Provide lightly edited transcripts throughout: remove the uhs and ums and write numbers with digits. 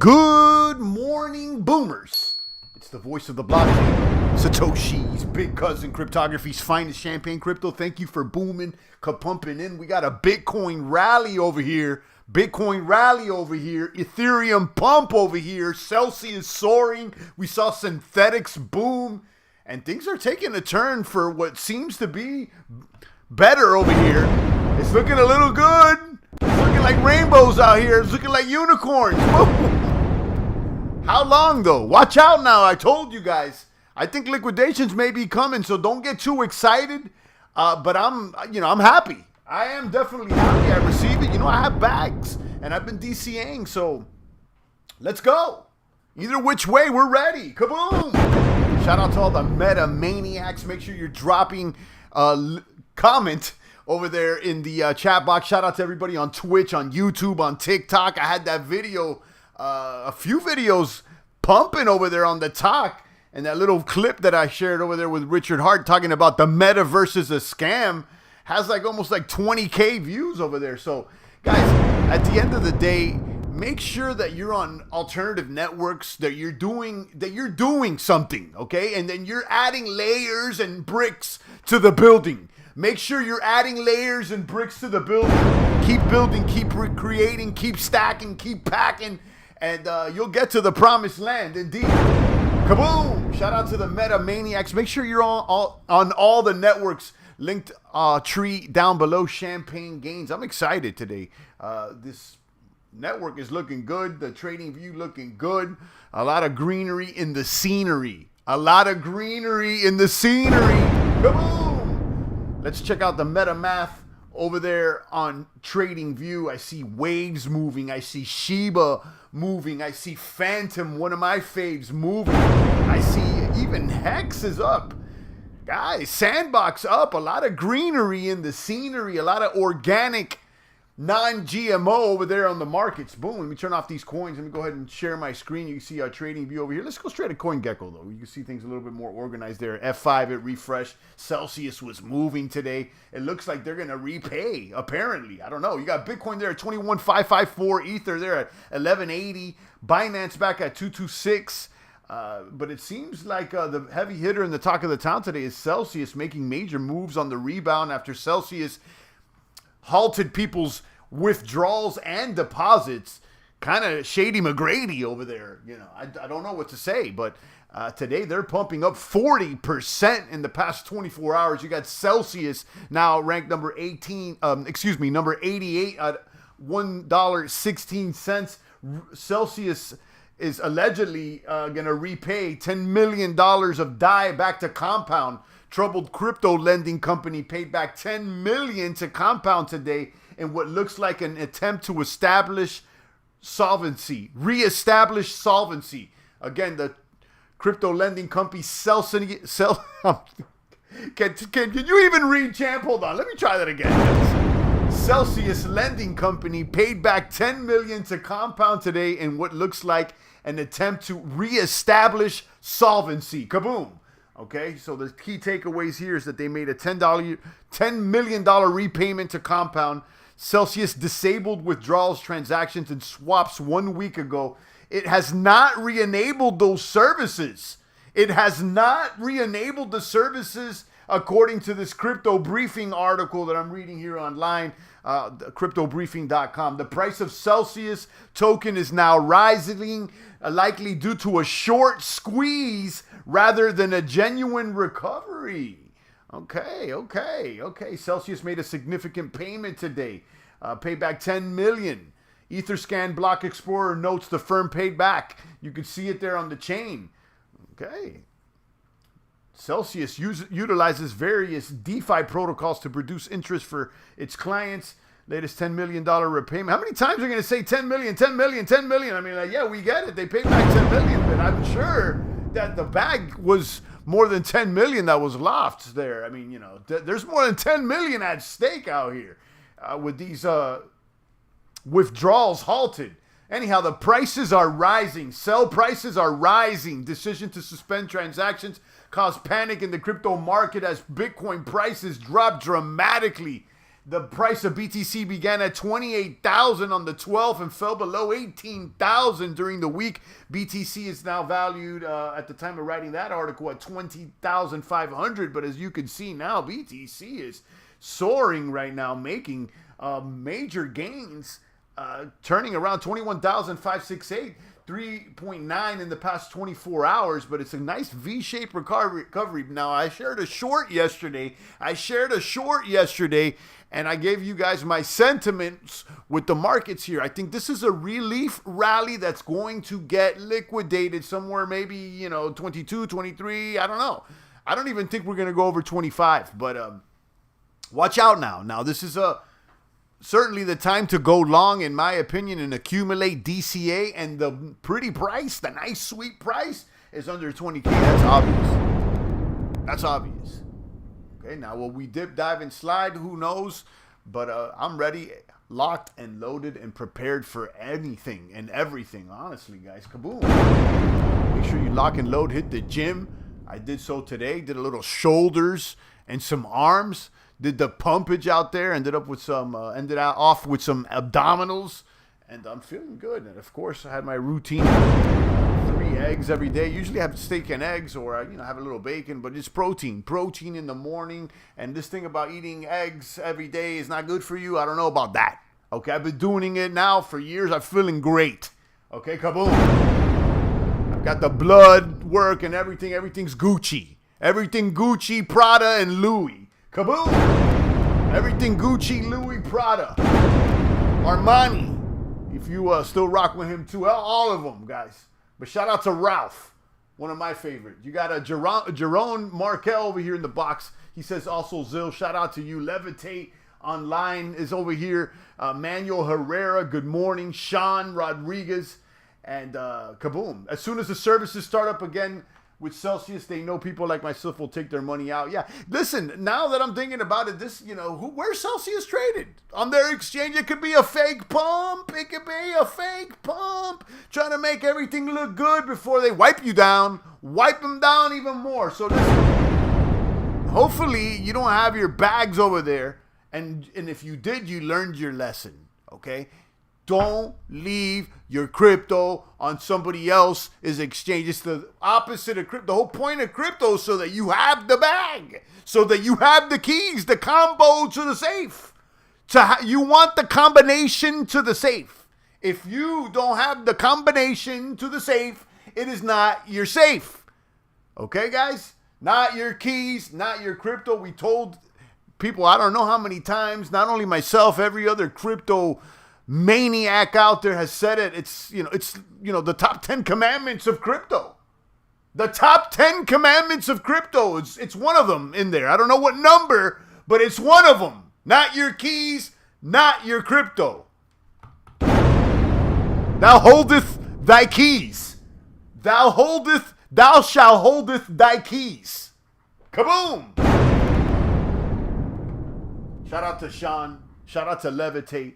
Good morning, boomers. It's the voice of the blockchain, Satoshi's big cousin, cryptography's finest champagne crypto. Thank you for booming, ka-pumping in. We got a Bitcoin rally over here. Ethereum pump over here. Celsius soaring. We saw synthetics boom. And things are taking a turn for what seems to be better over here. It's looking a little good. It's looking like rainbows out here. It's looking like unicorns. How long though? Watch out now. I told you guys. I think liquidations may be coming, so don't get too excited. But I'm happy. I am definitely happy. I receive it. I have bags and I've been DCAing, so let's go. Either which way, we're ready. Kaboom! Shout out to all the meta maniacs. Make sure you're dropping comment over there in the chat box. Shout out to everybody on Twitch, on YouTube, on TikTok. I had that video, a few videos pumping over there on the talk, and that little clip that I shared over there with Richard Hart talking about the metaverse is a scam has almost 20K views over there. So guys, at the end of the day, make sure that you're on alternative networks, that you're doing something, okay? And then you're adding layers and bricks to the building. Make sure you're adding layers and bricks to the building. Keep building, keep creating, keep stacking, keep packing, and you'll get to the promised land, indeed. Kaboom! Shout out to the meta maniacs. Make sure you're on all the networks. Linked tree down below, Champagne Gains. I'm excited today. This network is looking good. The trading view looking good. A lot of greenery in the scenery. Kaboom! Let's check out the MetaMath over there on Trading View. I see waves moving. I see Shiba moving. I see Phantom, one of my faves, moving. I see even Hex is up. Guys, Sandbox up. A lot of greenery in the scenery. A lot of organic, non-GMO over there on the markets. Boom. Let me turn off these coins. Let me go ahead and share my screen. You can see our trading view over here. Let's go straight to CoinGecko, though. You can see things a little bit more organized there. F5, it refreshed. Celsius was moving today. It looks like they're going to repay, apparently. I don't know. You got Bitcoin there at 21,554. Ether there at 1180. Binance back at 226. But it seems like the heavy hitter in the talk of the town today is Celsius, making major moves on the rebound after Celsius halted people's withdrawals and deposits. Kind of Shady McGrady over there. I don't know what to say, but today they're pumping up 40% in the past 24 hours. You got Celsius now ranked number 88 at $1.16. Celsius is allegedly going to repay $10 million of DAI back to Compound. Troubled crypto lending company paid back $10 million to Compound today in what looks like an attempt to reestablish solvency. Again, the crypto lending company Celsius. Can you even read, champ? Hold on, let me try that again. Celsius lending company paid back $10 million to Compound today in what looks like an attempt to reestablish solvency. Kaboom. Okay, so the key takeaways here is that they made a $10 million repayment to Compound. Celsius disabled withdrawals, transactions, and swaps 1 week ago. It has not re-enabled those services. According to this Crypto Briefing article that I'm reading here online, cryptobriefing.com. The price of Celsius token is now rising, likely due to a short squeeze rather than a genuine recovery. Okay. Celsius made a significant payment today. Paid back $10 million. Etherscan Block Explorer notes the firm paid back. You can see it there on the chain. Okay. Celsius utilizes various DeFi protocols to produce interest for its clients. Latest $10 million repayment. How many times are you going to say 10 million, 10 million, 10 million? I mean, yeah, we get it. They paid back 10 million, but I'm sure that the bag was more than 10 million that was lost there. I mean, there's more than 10 million at stake out here with these withdrawals halted. Anyhow, the prices are rising. Sell prices are rising. Decision to suspend transactions caused panic in the crypto market as Bitcoin prices dropped dramatically. The price of BTC began at 28,000 on the 12th and fell below 18,000 during the week. BTC is now valued at the time of writing that article at 20,500. But as you can see now, BTC is soaring right now, making major gains, turning around 21,568. 3.9 in the past 24 hours, but it's a nice V-shaped recovery. Now, I shared a short yesterday, and I gave you guys my sentiments with the markets here. I think this is a relief rally that's going to get liquidated somewhere, maybe, 22, 23, I don't know. I don't even think we're going to go over 25, but watch out now. Now, this is certainly the time to go long, in my opinion, and accumulate DCA. And the pretty price, the nice sweet price, is under 20K. That's obvious. Okay, now will we dip, dive, and slide? Who knows? But I'm ready, locked, and loaded, and prepared for anything and everything. Honestly, guys, kaboom! Make sure you lock and load. Hit the gym. I did so today. Did a little shoulders and some arms. Did the pumpage out there, ended off with some abdominals, and I'm feeling good. And of course, I had my routine, 3 eggs every day. Usually I have steak and eggs, or have a little bacon, but it's protein in the morning. And this thing about eating eggs every day is not good for you. I don't know about that. Okay, I've been doing it now for years. I'm feeling great. Okay, kaboom. I've got the blood work and everything. Everything's Gucci. Everything Gucci, Prada, and Louis. Kaboom! Everything Gucci, Louis, Prada, Armani. If you still rock with him too, all of them, guys. But shout out to Ralph, one of my favorites. You got a Jerome Markel over here in the box. He says also Zill. Shout out to you. Levitate Online is over here. Manuel Herrera, good morning. Sean Rodriguez, and kaboom. As soon as the services start up again, with Celsius, they know people like myself will take their money out. Yeah, listen, now that I'm thinking about it, where's Celsius traded? On their exchange, it could be a fake pump. Trying to make everything look good before they wipe them down even more. So listen, hopefully you don't have your bags over there. And if you did, you learned your lesson, okay? Don't leave your crypto on somebody else's exchange. It's the opposite of crypto. The whole point of crypto is so that you have the bag, so that you have the keys, the combo to the safe. You want the combination to the safe. If you don't have the combination to the safe, it is not your safe. Okay, guys? Not your keys, not your crypto. We told people, I don't know how many times, not only myself, every other crypto maniac out there has said it. It's the top 10 commandments of crypto. The top 10 commandments of crypto. It's one of them in there. I don't know what number, but it's one of them. Not your keys, not your crypto. Thou holdeth thy keys. Thou shalt holdeth thy keys. Kaboom! Shout out to Sean. Shout out to Levitate.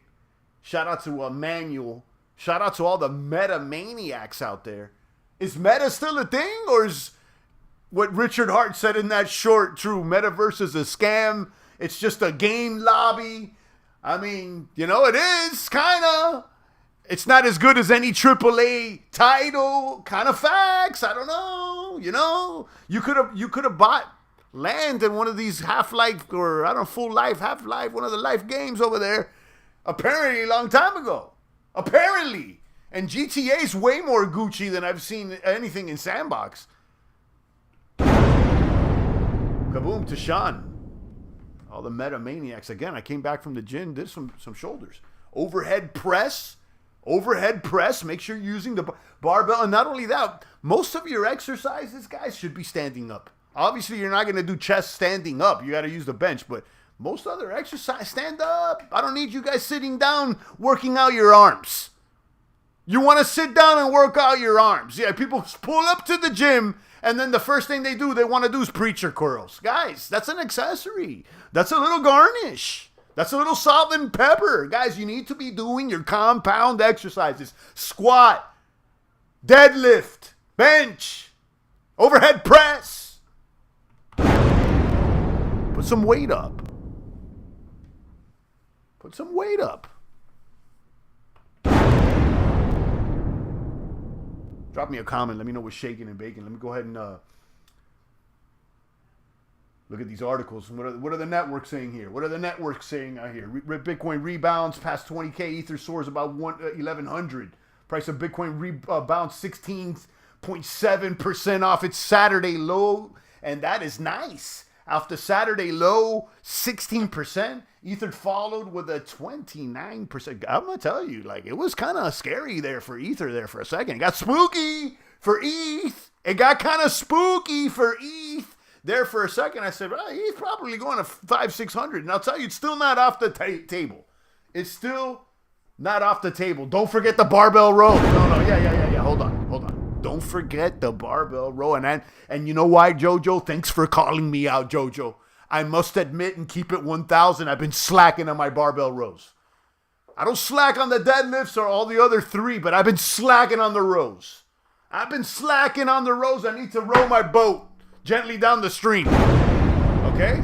Shout out to Manuel. Shout out to all the meta maniacs out there. Is meta still a thing, or is what Richard Hart said in that short true? Metaverse is a scam. It's just a game lobby. I mean, it is kind of. It's not as good as any AAA title. Kind of facts. I don't know. You could have bought land in one of these Half-Life or Full Life, Half-Life, one of the life games over there. Apparently, a long time ago. Apparently. And GTA's way more Gucci than I've seen anything in Sandbox. Kaboom to Sean. All the meta maniacs. Again, I came back from the gym, did some shoulders. Overhead press. Make sure you're using the barbell. And not only that, most of your exercises, guys, should be standing up. Obviously, you're not going to do chest standing up. You got to use the bench, but most other exercise, stand up. I don't need you guys sitting down working out your arms. You want to sit down and work out your arms. Yeah, people pull up to the gym, and then the first thing they want to do is preacher curls. Guys, that's an accessory. That's a little garnish. That's a little salt and pepper. Guys, you need to be doing your compound exercises. Squat, deadlift, bench, overhead press. Put some weight up. Put some weight up. Drop me a comment. Let me know what's shaking and baking. Let me go ahead and look at these articles. What are the networks saying here? What are the networks saying out here? Bitcoin rebounds past 20K. Ether soars about 1,100. Price of Bitcoin rebounds 16.7% off its Saturday low. And that is nice. After Saturday low, 16%. Ether followed with a 29%. I'm going to tell you, like, it was kind of scary there for Ether there for a second. It got spooky for ETH. It got kind of spooky for ETH there for a second. I said, well, he's probably going to 500-600. And I'll tell you, it's still not off the table. It's still not off the table. Don't forget the barbell row. No. Yeah. Hold on. Don't forget the barbell row. And you know why, Jojo? Thanks for calling me out, Jojo. I must admit and keep it 1,000. I've been slacking on my barbell rows. I don't slack on the deadlifts or all the other three, but I've been slacking on the rows. I need to row my boat gently down the stream. Okay?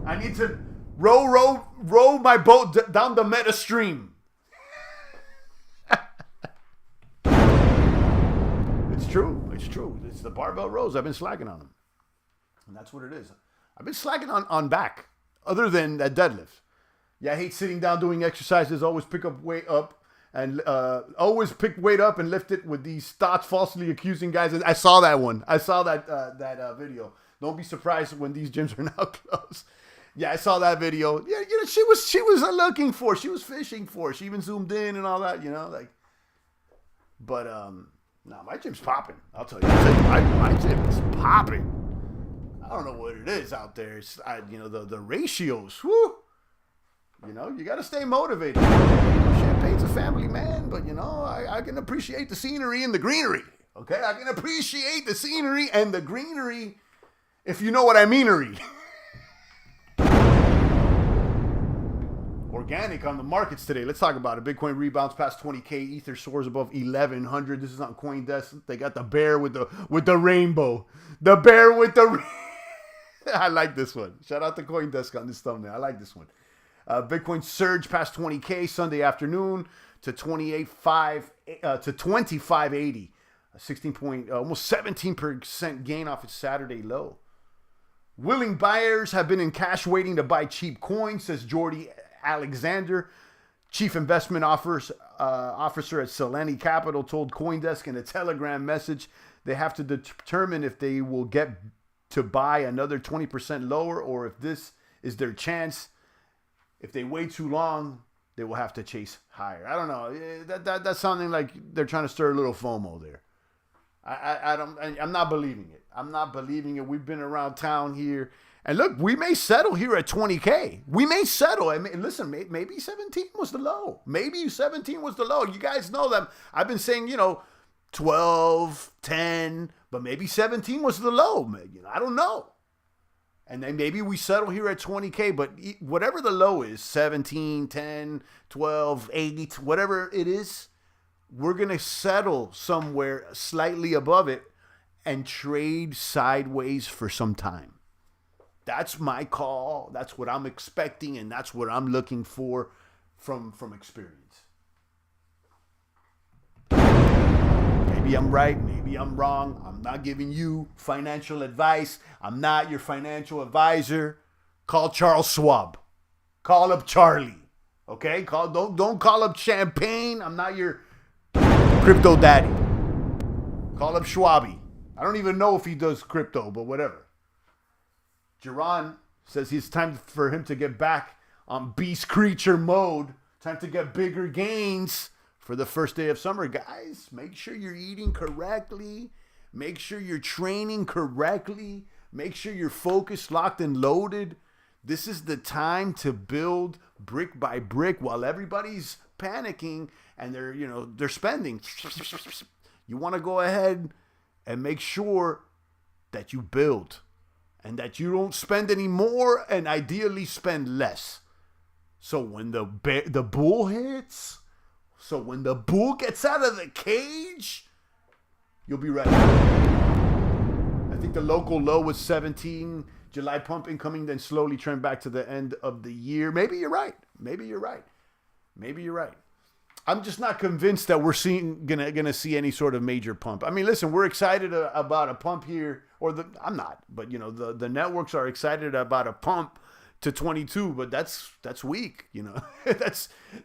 I need to row my boat down the meta stream. It's true. It's the barbell rows. I've been slacking on them. And that's what it is. I've been slacking on back, other than that deadlift. Yeah, I hate sitting down doing exercises. Always pick up weight up and lift it with these thoughts falsely accusing guys. I saw that one. I saw that video. Don't be surprised when these gyms are now closed. Yeah, I saw that video. Yeah, she was looking for. She was fishing for. She even zoomed in and all that. But my gym's popping. I'll tell you. My gym is popping. I don't know what it is out there. It's, the ratios. Whoo. You got to stay motivated. Champagne's a family, man. But, I can appreciate the scenery and the greenery. Okay? I can appreciate the scenery and the greenery, if you know what I meanery. Organic on the markets today. Let's talk about it. Bitcoin rebounds past 20K. Ether soars above 1,100. This is on CoinDesk. They got the bear with the rainbow. The bear with the I like this one. Shout out to CoinDesk on this thumbnail. I like this one. Bitcoin surged past 20K Sunday afternoon to 2580. Almost 17% gain off its Saturday low. Willing buyers have been in cash waiting to buy cheap coins, says Jordy Alexander, chief investment officer at Selene Capital, told CoinDesk in a Telegram message they have to determine if they will get to buy another 20% lower or if this is their chance. If they wait too long, they will have to chase higher. I don't know. That's sounding like they're trying to stir a little FOMO there. I'm not believing it. We've been around town here. And look, we may settle here at 20K. We may settle. Listen, maybe 17 was the low. You guys know that I've been saying, 12, 10, but maybe 17 was the low. I don't know. And then maybe we settle here at 20K, but whatever the low is, 17, 10, 12, 8, whatever it is, we're going to settle somewhere slightly above it and trade sideways for some time. That's my call. That's what I'm expecting, and that's what I'm looking for from experience. Maybe I'm right. Maybe I'm wrong. I'm not giving you financial advice. I'm not your financial advisor. Call Charles Schwab. Call up Charlie. Okay? Don't call up Champagne. I'm not your crypto daddy. Call up Schwabi. I don't even know if he does crypto, but whatever. Jerron says it's time for him to get back on beast creature mode. Time to get bigger gains for the first day of summer. Guys, make sure you're eating correctly. Make sure you're training correctly. Make sure you're focused, locked, and loaded. This is the time to build brick by brick while everybody's panicking and they're spending. You want to go ahead and make sure that you build and that you don't spend any more and ideally spend less. So when the bull hits, when the bull gets out of the cage, you'll be ready. I think the local low was 17. July pump incoming, then slowly trend back to the end of the year. Maybe you're right. Maybe you're right. Maybe you're right. I'm just not convinced that we're gonna see any sort of major pump. I mean, listen, we're excited about a pump here, I'm not, but the networks are excited about a pump to 22, but that's weak,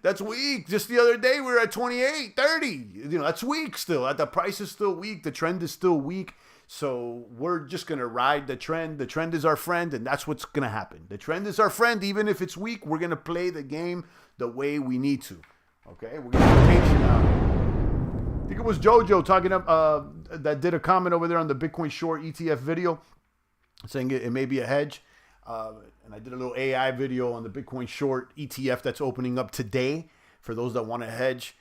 that's weak. Just the other day we were at 28, 30. That's weak still. The price is still weak. The trend is still weak. So we're just gonna ride the trend. The trend is our friend, and that's what's gonna happen. The trend is our friend, even if it's weak. We're gonna play the game the way we need to. Okay, we're gonna be patient now. I think it was JoJo talking that did a comment over there on the Bitcoin short ETF video, saying it may be a hedge. And I did a little AI video on the Bitcoin short ETF that's opening up today for those that want to hedge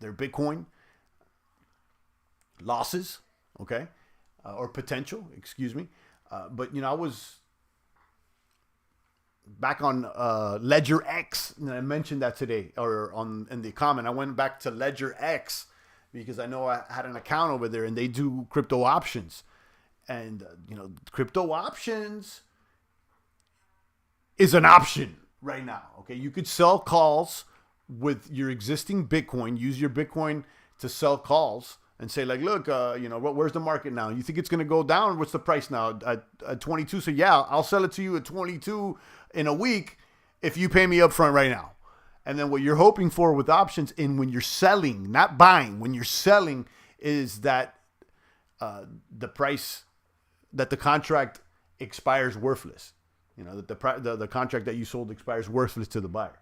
their Bitcoin losses, okay, or potential, excuse me. But I was back on Ledger X, and I mentioned that today, or in the comment. I went back to Ledger X because I know I had an account over there, and they do crypto options. And, crypto options is an option right now. Okay. You could sell calls with your existing Bitcoin, use your Bitcoin to sell calls and say like, look, where's the market now? You think it's going to go down? What's the price now? At 22. So yeah, I'll sell it to you at 22 in a week if you pay me up front right now. And then what you're hoping for with options when you're selling, not buying, when you're selling is that the price that the contract expires worthless. That the contract that you sold expires worthless to the buyer.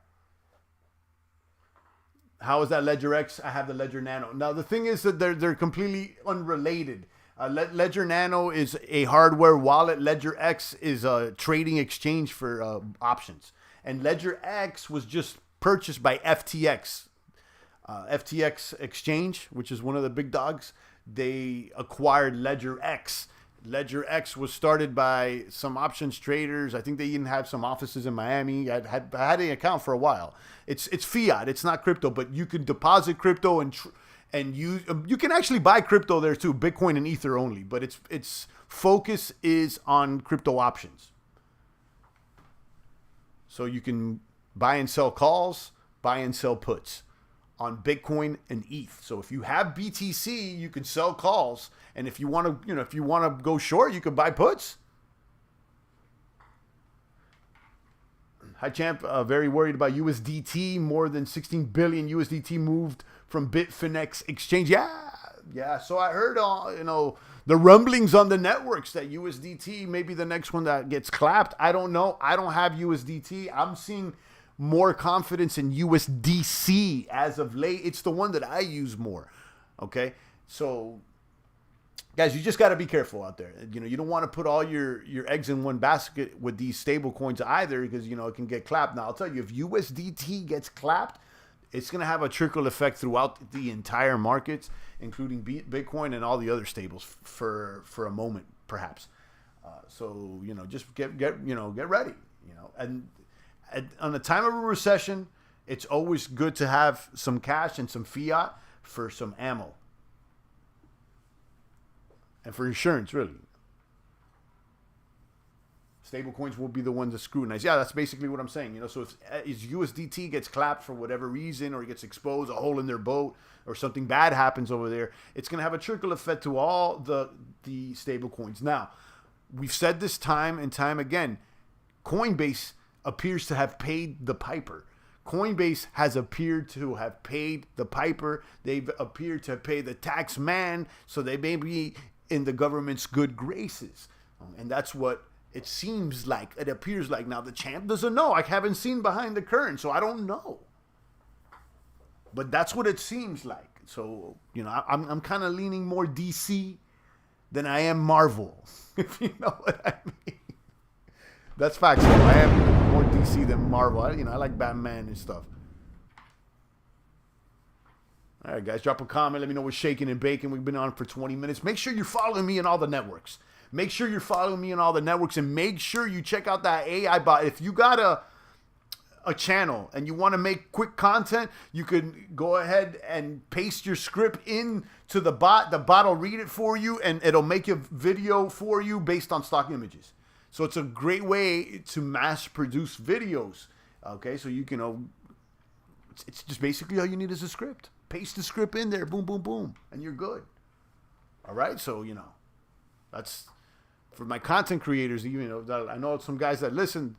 How is that Ledger X? I have the Ledger Nano. Now the thing is that they're completely unrelated. Ledger Nano is a hardware wallet. Ledger X is a trading exchange for options. And Ledger X was just purchased by FTX. FTX Exchange, which is one of the big dogs. They acquired Ledger X. Ledger X was started by some options traders. I think they even have some offices in Miami. I had an account for a while. It's fiat. It's not crypto, but you can deposit crypto and you can actually buy crypto there too, Bitcoin and Ether only. But its focus is on crypto options. So you can buy and sell calls, buy and sell puts on Bitcoin and ETH. So if you have BTC, you can sell calls, and if you want to, go short, you can buy puts. Hi champ, very worried about USDT. More than 16 billion USDT moved from Bitfinex exchange. Yeah. So I heard, the rumblings on the networks that USDT may be the next one that gets clapped. I don't know. I don't have USDT. I'm seeing more confidence in USDC as of late. It's the one that I use more. Okay. So guys, you just got to be careful out there. You don't want to put all your eggs in one basket with these stable coins either, because, it can get clapped. Now, I'll tell you, if USDT gets clapped, it's going to have a trickle effect throughout the entire markets, including Bitcoin and all the other stables for a moment, perhaps. So, just get ready, and on the time of a recession, it's always good to have some cash and some fiat for some ammo. And for insurance, really. Stable coins will be the ones to scrutinize. Yeah, that's basically what I'm saying. So if USDT gets clapped for whatever reason, or it gets exposed, a hole in their boat, or something bad happens over there, it's going to have a trickle effect to all the stable coins. Now, we've said this time and time again. Coinbase appears to have paid the piper. Coinbase has appeared to have paid the piper. They've appeared to pay the tax man, so they may be in the government's good graces. And that's what it seems like. It appears like. Now, the champ doesn't know. I haven't seen behind the curtain, so I don't know. But that's what it seems like. So, I'm kind of leaning more DC than I am Marvel, if you know what I mean. That's facts, though. I am more DC than Marvel. I like Batman and stuff. All right, guys, drop a comment. Let me know what's shaking and baking. We've been on for 20 minutes. Make sure you're following me on all the networks. Make sure you're following me on all the networks, and make sure you check out that AI bot. If you got a channel and you want to make quick content, you can go ahead and paste your script into the bot. The bot will read it for you, and it'll make a video for you based on stock images. So it's a great way to mass produce videos. Okay, so you can, it's just basically all you need is a script. Paste the script in there, boom, boom, boom, and you're good. All right, so, that's for my content creators. I know some guys that listen,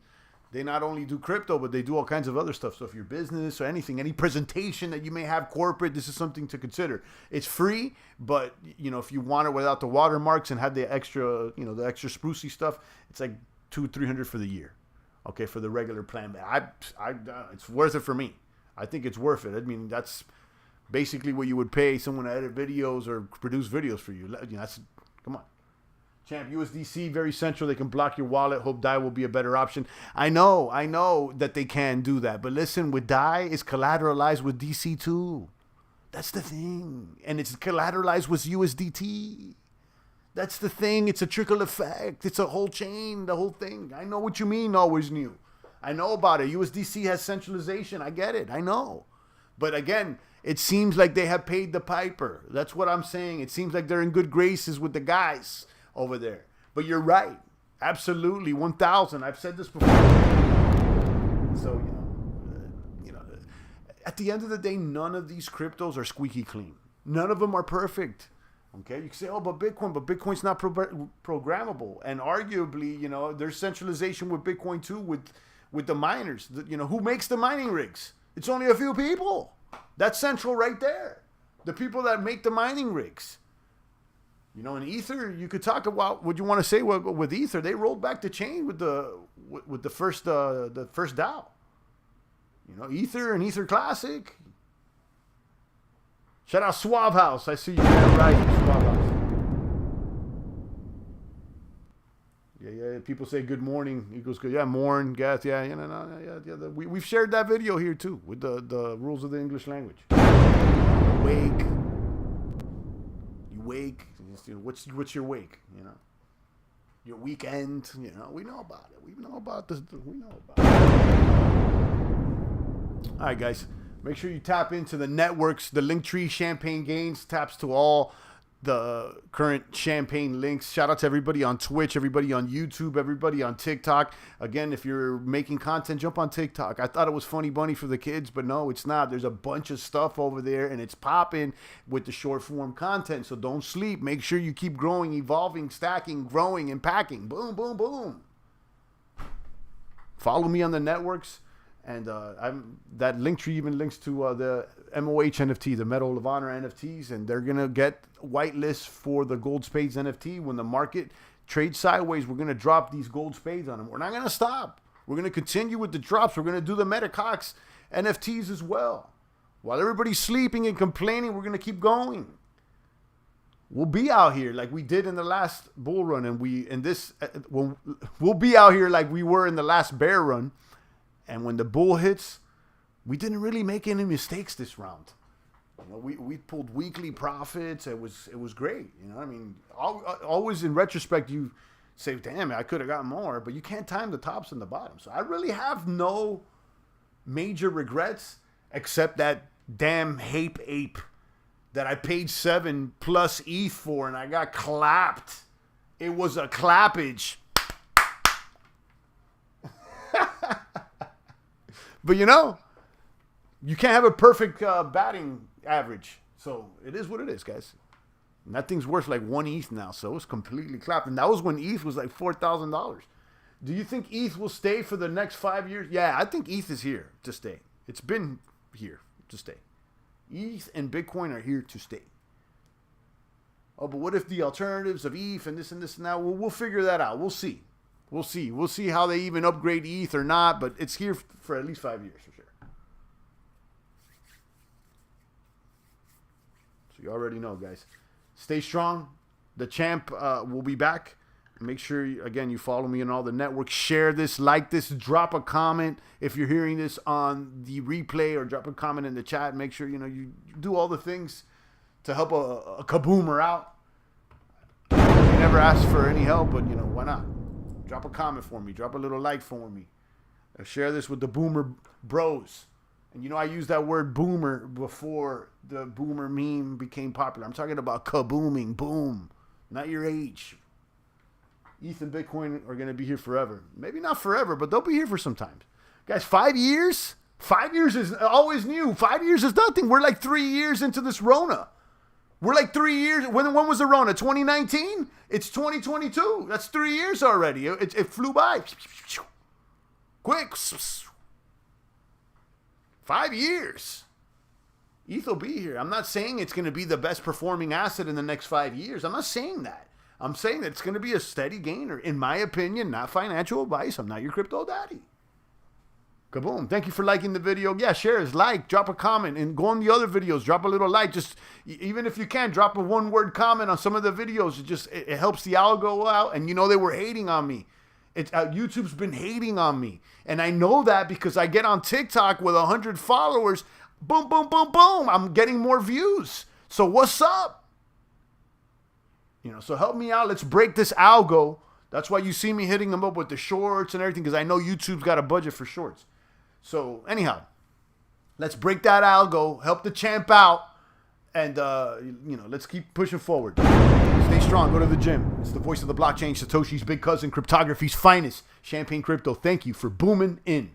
they not only do crypto, but they do all kinds of other stuff. So if your business or anything, any presentation that you may have corporate, this is something to consider. It's free, but if you want it without the watermarks and have the extra, the extra sprucey stuff, it's like $200-300 for the year. Okay, for the regular plan. It's worth it for me. I think it's worth it. I mean, that's basically what you would pay someone to edit videos or produce videos for you. Come on. Champ, USDC, very central. They can block your wallet. Hope DAI will be a better option. I know that they can do that. But listen, with DAI, it's collateralized with DC too. That's the thing. And it's collateralized with USDT. That's the thing. It's a trickle effect. It's a whole chain, the whole thing. I know what you mean, always new. I know about it. USDC has centralization. I get it. I know. But again, it seems like they have paid the piper. That's what I'm saying. It seems like they're in good graces with the guys over there. But you're right. Absolutely. 1,000. I've said this before. So, at the end of the day, none of these cryptos are squeaky clean. None of them are perfect. Okay, you can say, but Bitcoin's not programmable. And arguably, there's centralization with Bitcoin too, with the miners. Who makes the mining rigs? It's only a few people. That's central right there. The people that make the mining rigs. In Ether, you could talk about what you want to say with Ether. They rolled back the chain with the first DAO. Ether and Ether Classic. Shout out Swab House. I see you there, right? Swab House. Yeah. People say good morning equals good. Yeah, morn, Gath. Yeah. We've shared that video here too with the rules of the English language. You wake. What's your wake? Your weekend. We know about it. We know about this. We know about it. All right, guys. Make sure you tap into the networks. The Linktree Champagne Gains taps to all the current Champagne links. Shout out to everybody on Twitch, everybody on YouTube, everybody on TikTok. Again, if you're making content, jump on TikTok. I thought it was Funny Bunny for the kids, but no, it's not. There's a bunch of stuff over there, and it's popping with the short form content. So don't sleep. Make sure you keep growing, evolving, stacking, growing, and packing. Boom, boom, boom. Follow me on the networks. And that Linktree even links to the MOH NFT, the Medal of Honor NFTs, and they're going to get whitelist for the Gold Spades NFT. When the market trades sideways, we're going to drop these Gold Spades on them. We're not going to stop. We're going to continue with the drops. We're going to do the Metacox NFTs as well. While everybody's sleeping and complaining, we're going to keep going. We'll be out here like we did in the last bull run, and we'll be out here like we were in the last bear run. And when the bull hits, we didn't really make any mistakes this round. We pulled weekly profits. It was great. Always in retrospect, you say, damn, I could have gotten more. But you can't time the tops and the bottoms. So I really have no major regrets except that damn Hape Ape that I paid 7 plus ETH for, and I got clapped. It was a clappage. But you can't have a perfect batting average. So it is what it is, guys. And that thing's worth like 1 ETH now. So it's completely clapped. And that was when ETH was like $4,000. Do you think ETH will stay for the next 5 years? Yeah, I think ETH is here to stay. It's been here to stay. ETH and Bitcoin are here to stay. Oh, but what if the alternatives of ETH and this and that? Well, we'll figure that out. We'll see. We'll see how they even upgrade ETH or not, but it's here for at least 5 years for sure. So you already know, guys. Stay strong. The champ will be back. Make sure, again, you follow me on all the networks. Share this, like this, drop a comment if you're hearing this on the replay, or drop a comment in the chat. Make sure, you do all the things to help a kaboomer out. You never ask for any help, but, why not? Drop a comment for me. Drop a little like for me. Share this with the boomer bros. And I used that word boomer before the boomer meme became popular. I'm talking about kabooming, boom. Not your age. ETH and Bitcoin are going to be here forever. Maybe not forever, but they'll be here for some time. Guys, 5 years? 5 years is always new. 5 years is nothing. We're like 3 years into this Rona. We're like 3 years. When was the Rona? 2019? It's 2022. That's 3 years already. It flew by. Quick. 5 years. ETH will be here. I'm not saying it's going to be the best performing asset in the next 5 years. I'm not saying that. I'm saying that it's going to be a steady gainer. In my opinion, not financial advice. I'm not your crypto daddy. Kaboom. Thank you for liking the video. Yeah, share us, like, drop a comment, and go on the other videos. Drop a little like. Just, even if you can, drop a one-word comment on some of the videos. It helps the algo out. And you know they were hating on me. YouTube's been hating on me. And I know that because I get on TikTok with 100 followers. Boom, boom, boom, boom. I'm getting more views. So what's up? So help me out. Let's break this algo. That's why you see me hitting them up with the shorts and everything, because I know YouTube's got a budget for shorts. So anyhow, let's break that algo, help the champ out, and let's keep pushing forward. Stay strong. Go to the gym. It's the voice of the blockchain, Satoshi's big cousin, cryptography's finest, Champagne Crypto. Thank you for booming in.